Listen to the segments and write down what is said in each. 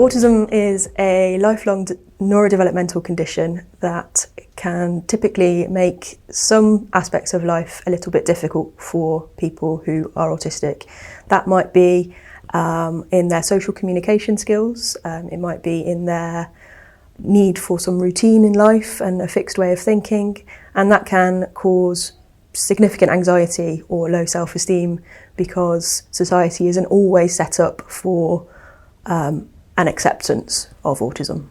Autism is a lifelong neurodevelopmental condition that can typically make some aspects of life a little bit difficult for people who are autistic. That might be in their social communication skills, it might be in their need for some routine in life and a fixed way of thinking, and that can cause significant anxiety or low self-esteem because society isn't always set up for an acceptance of autism.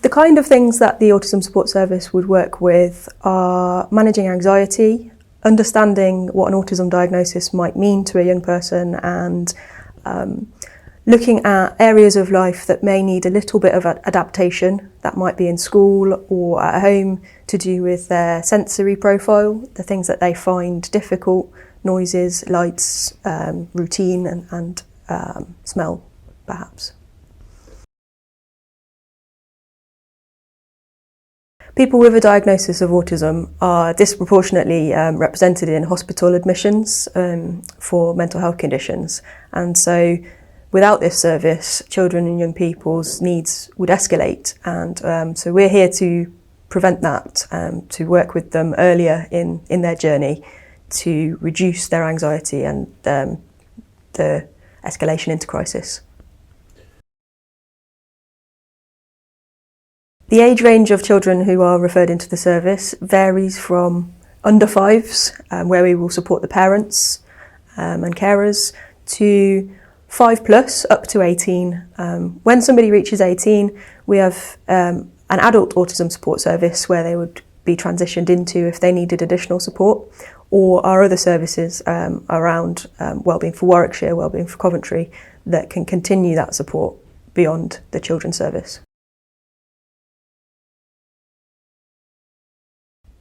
The kind of things that the Autism Support Service would work with are managing anxiety, understanding what an autism diagnosis might mean to a young person, and looking at areas of life that may need a little bit of adaptation. That might be in school or at home, to do with their sensory profile, the things that they find difficult, noises, lights, routine and smell perhaps. People with a diagnosis of autism are disproportionately represented in hospital admissions for mental health conditions, and so without this service, children and young people's needs would escalate, and so we're here to prevent that, to work with them earlier in their journey to reduce their anxiety and the escalation into crisis. The age range of children who are referred into the service varies from under 5s, where we will support the parents and carers, to 5+ up to 18. When somebody reaches 18, we have an adult autism support service where they would be transitioned into if they needed additional support, or our other services around wellbeing for Warwickshire, wellbeing for Coventry, that can continue that support beyond the children's service.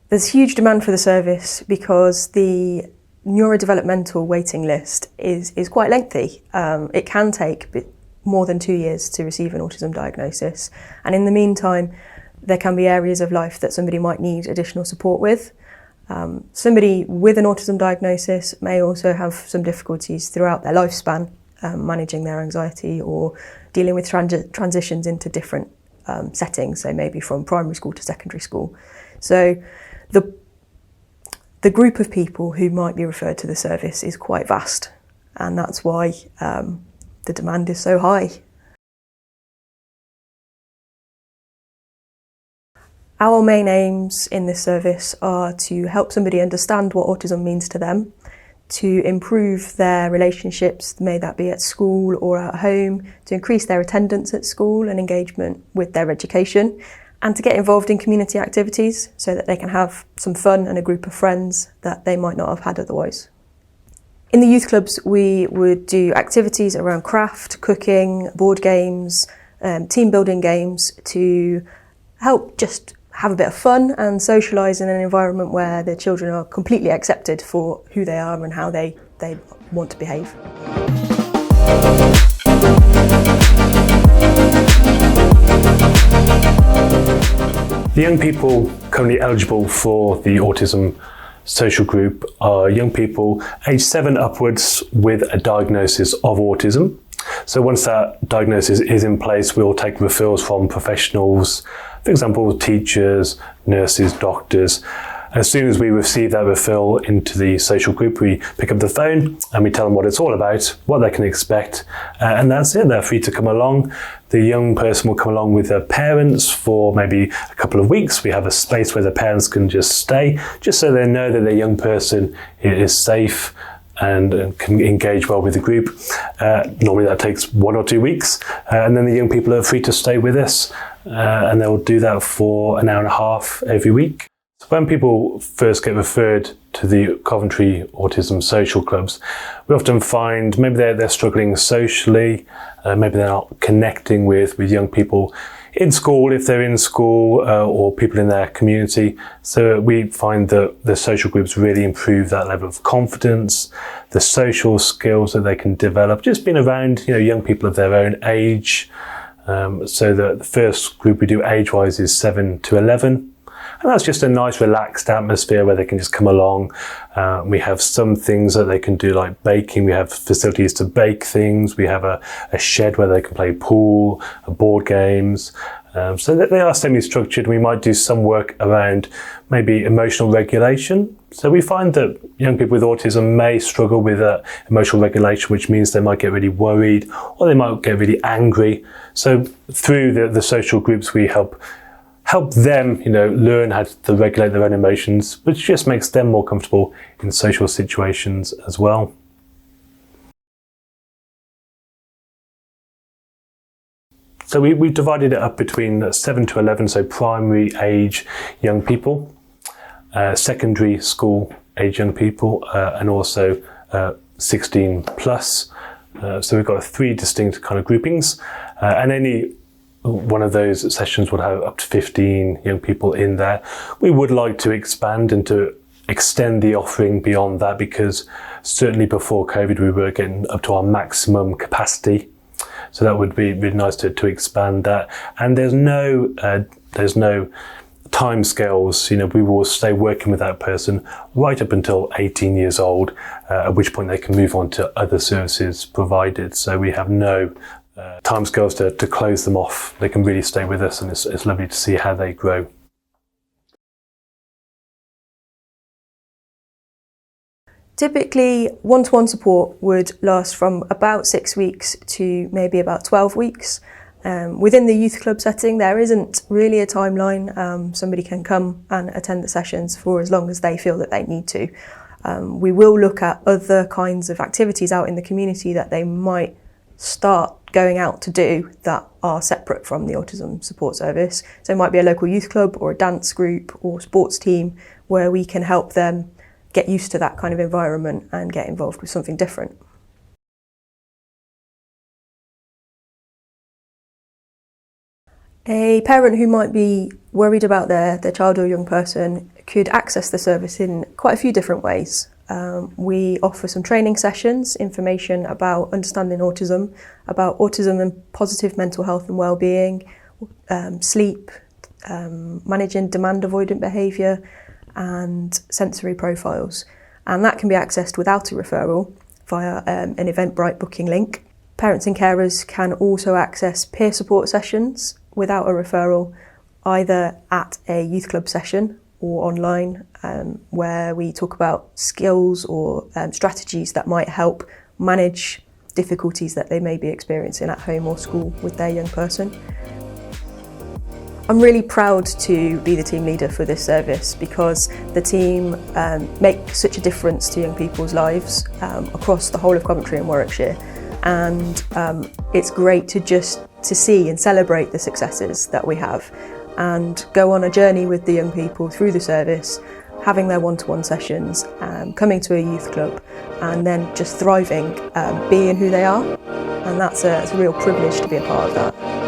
There's huge demand for the service because the neurodevelopmental waiting list is quite lengthy. It can take more than 2 years to receive an autism diagnosis, and in the meantime there can be areas of life that somebody might need additional support with. Somebody with an autism diagnosis may also have some difficulties throughout their lifespan, managing their anxiety or dealing with transitions into different settings, so maybe from primary school to secondary school. So the group of people who might be referred to the service is quite vast, and that's why the demand is so high. Our main aims in this service are to help somebody understand what autism means to them, to improve their relationships, may that be at school or at home, to increase their attendance at school and engagement with their education, and to get involved in community activities so that they can have some fun and a group of friends that they might not have had otherwise. In the youth clubs, we would do activities around craft, cooking, board games, team building games, to help just have a bit of fun and socialise in an environment where the children are completely accepted for who they are and how they want to behave. The young people currently eligible for the autism social group are young people aged 7 upwards with a diagnosis of autism. So once that diagnosis is in place, we'll take referrals from professionals, for example, teachers, nurses, doctors. As soon as we receive that referral into the social group, we pick up the phone and we tell them what it's all about, what they can expect, and that's it. They're free to come along. The young person will come along with their parents for maybe a couple of weeks. We have a space where the parents can just stay, just so they know that their young person is safe and can engage well with the group. Normally that takes 1 or 2 weeks, and then the young people are free to stay with us, and they'll do that for an hour and a half every week. When people first get referred to the Coventry Autism Social Clubs, we often find maybe they're struggling socially, maybe they're not connecting with young people in school, if they're in school, or people in their community. So we find that the social groups really improve that level of confidence, the social skills that they can develop, just being around young people of their own age. So the first group we do age-wise is 7 to 11. And that's just a nice relaxed atmosphere where they can just come along. We have some things that they can do like baking. We have facilities to bake things. We have a shed where they can play pool, board games. So that they are semi-structured. We might do some work around maybe emotional regulation. So we find that young people with autism may struggle with emotional regulation, which means they might get really worried or they might get really angry. So through the social groups, we help them, learn how to regulate their own emotions, which just makes them more comfortable in social situations as well. So we divided it up between 7 to 11, so primary age young people, secondary school age young people, and also 16 plus. So we've got 3 distinct kind of groupings, and any one of those sessions would have up to 15 young people in there. We would like to expand and to extend the offering beyond that, because certainly before COVID we were getting up to our maximum capacity. So that would be really nice to expand that. And there's no time scales. We will stay working with that person right up until 18 years old, at which point they can move on to other services provided. So we have no time scales to close them off. They can really stay with us, and it's lovely to see how they grow. Typically, one-to-one support would last from about 6 weeks to maybe about 12 weeks. Within the youth club setting, there isn't really a timeline. Somebody can come and attend the sessions for as long as they feel that they need to. We will look at other kinds of activities out in the community that they might start going out to do that are separate from the Autism Support Service. So it might be a local youth club or a dance group or sports team where we can help them get used to that kind of environment and get involved with something different. A parent who might be worried about their child or young person could access the service in quite a few different ways. We offer some training sessions, information about understanding autism, about autism and positive mental health and wellbeing, sleep, managing demand avoidant behaviour, and sensory profiles. And that can be accessed without a referral via an Eventbrite booking link. Parents and carers can also access peer support sessions without a referral, either at a youth club session or online, where we talk about skills or strategies that might help manage difficulties that they may be experiencing at home or school with their young person. I'm really proud to be the team leader for this service because the team make such a difference to young people's lives across the whole of Coventry and Warwickshire, and it's great to see and celebrate the successes that we have and go on a journey with the young people through the service, having their one-to-one sessions, coming to a youth club, and then just thriving, being who they are, and that's a real privilege to be a part of that.